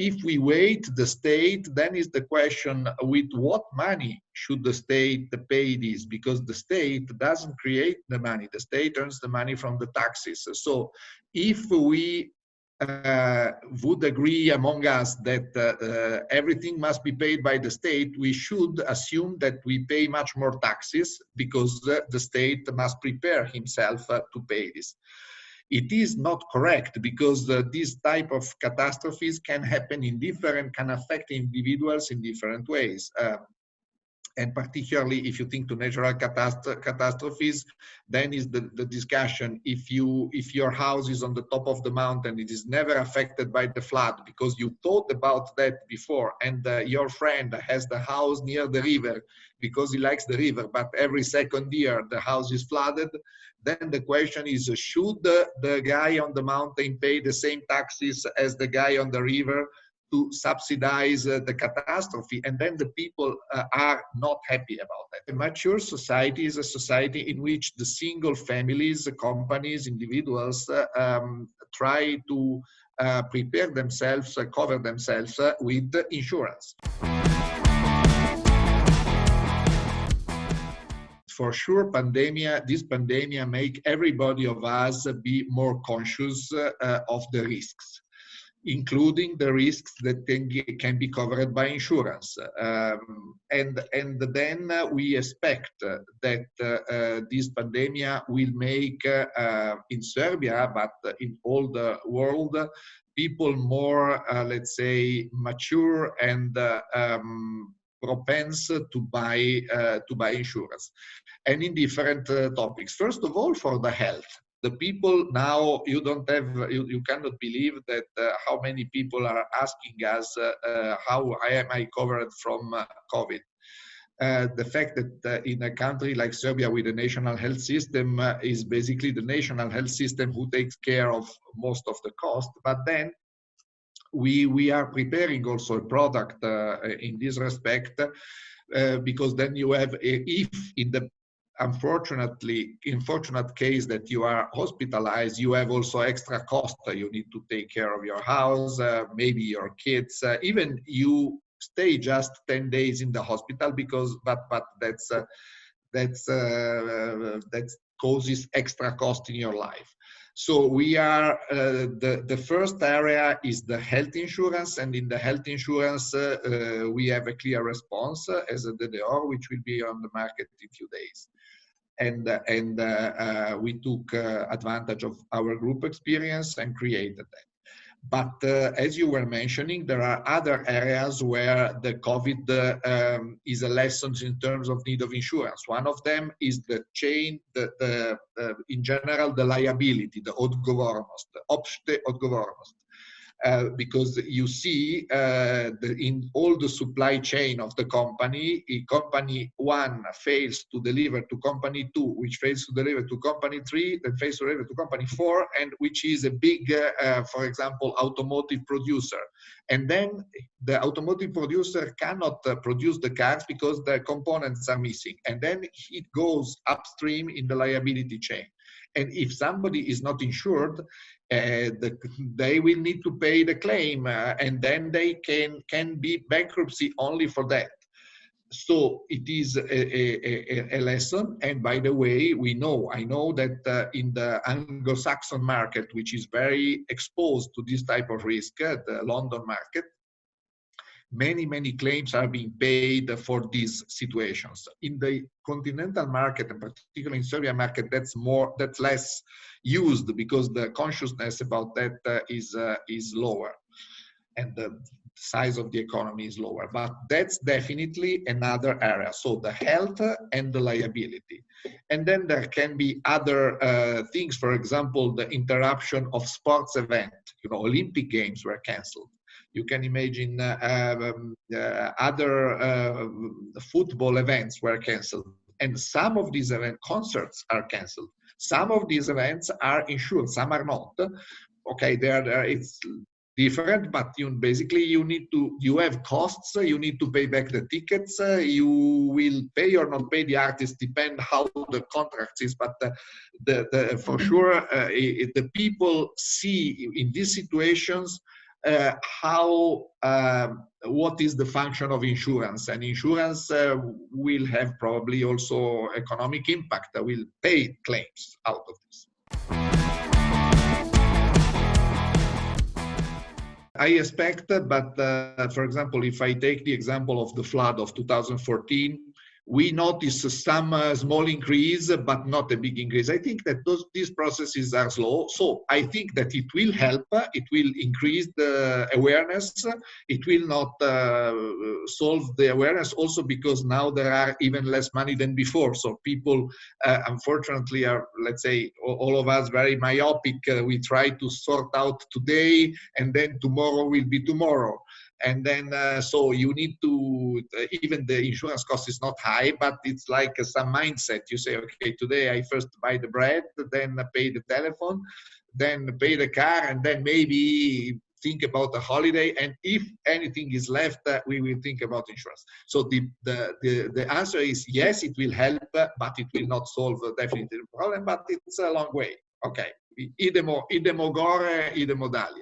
if we wait the state, then is the question, with what money should the state pay this? Because the state doesn't create the money. The state earns the money from the taxes. So if we would agree among us that everything must be paid by the state, we should assume that we pay much more taxes because the state must prepare himself to pay this. It is not correct because this type of catastrophes can happen can affect individuals in different ways. And particularly if you think to natural catastrophes, then is the discussion, if your house is on the top of the mountain, it is never affected by the flood because you thought about that before, and your friend has the house near the river because he likes the river, but every second year the house is flooded, then the question is, should the guy on the mountain pay the same taxes as the guy on the river to subsidize the catastrophe? And then the people are not happy about that. A mature society is a society in which the single families, companies, individuals try to prepare themselves, cover themselves with insurance. For sure, this pandemic make everybody of us be more conscious of the risks, including the risks that can be covered by insurance. And then we expect that this pandemic will make, in Serbia, but in all the world, people more, let's say, mature and propense to buy insurance, and in different topics. First of all, for the health. The people now, you cannot believe that how many people are asking us how am I covered from COVID. The fact that in a country like Serbia with a national health system is basically the national health system who takes care of most of the cost, but then we are preparing also a product in this respect because then you have, if in the unfortunate case that you are hospitalized, you have also extra cost. You need to take care of your house, maybe your kids, even you stay just 10 days in the hospital because, but that causes extra cost in your life. So we are, the first area is the health insurance, and in the health insurance, we have a clear response as a DDOR, which will be on the market in a few days. And we took advantage of our group experience and created that. But as you were mentioning, there are other areas where the COVID is a lesson in terms of need of insurance. One of them is the chain, in general, the liability, the odgovornost, the uopšte odgovornost. Because you see in all the supply chain of the company, company 1 fails to deliver to company 2, which fails to deliver to company 3, then fails to deliver to company 4, and which is a big, for example, automotive producer. And then the automotive producer cannot produce the cars because the components are missing. And then it goes upstream in the liability chain. And if somebody is not insured, they will need to pay the claim, and then they can be bankruptcy only for that. So it is a lesson. And by the way, I know that in the Anglo-Saxon market, which is very exposed to this type of risk, the London market, many claims are being paid for these situations. In the continental market, and particularly in Serbia market, that's less used because the consciousness about that is lower, and the size of the economy is lower. But that's definitely another area. So the health and the liability, and then there can be other things. For example, the interruption of sports event. Olympic Games were cancelled. You can imagine other football events were cancelled, and some of these concerts are cancelled. Some of these events are insured, some are not. Okay, it's different, but basically you have costs. You need to pay back the tickets. You will pay or not pay the artist, depend how the contract is. But for sure, the people see in these situations what is the function of insurance, and insurance will have probably also economic impact, will pay claims out of this. I expect, but for example, if I take the example of the flood of 2014, we notice some small increase, but not a big increase. I think that these processes are slow. So I think that it will help. It will increase the awareness. It will not solve the awareness also because now there are even less money than before. So people, unfortunately, are, let's say, all of us very myopic. We try to sort out today and then tomorrow will be tomorrow. And then, so you need to, even the insurance cost is not high, but it's like some mindset. You say, okay, today I first buy the bread, then pay the telephone, then pay the car, and then maybe think about a holiday. And if anything is left, we will think about insurance. So the answer is yes, it will help, but it will not solve definitely the problem, but it's a long way. Okay, idemo gore, idemo dalje.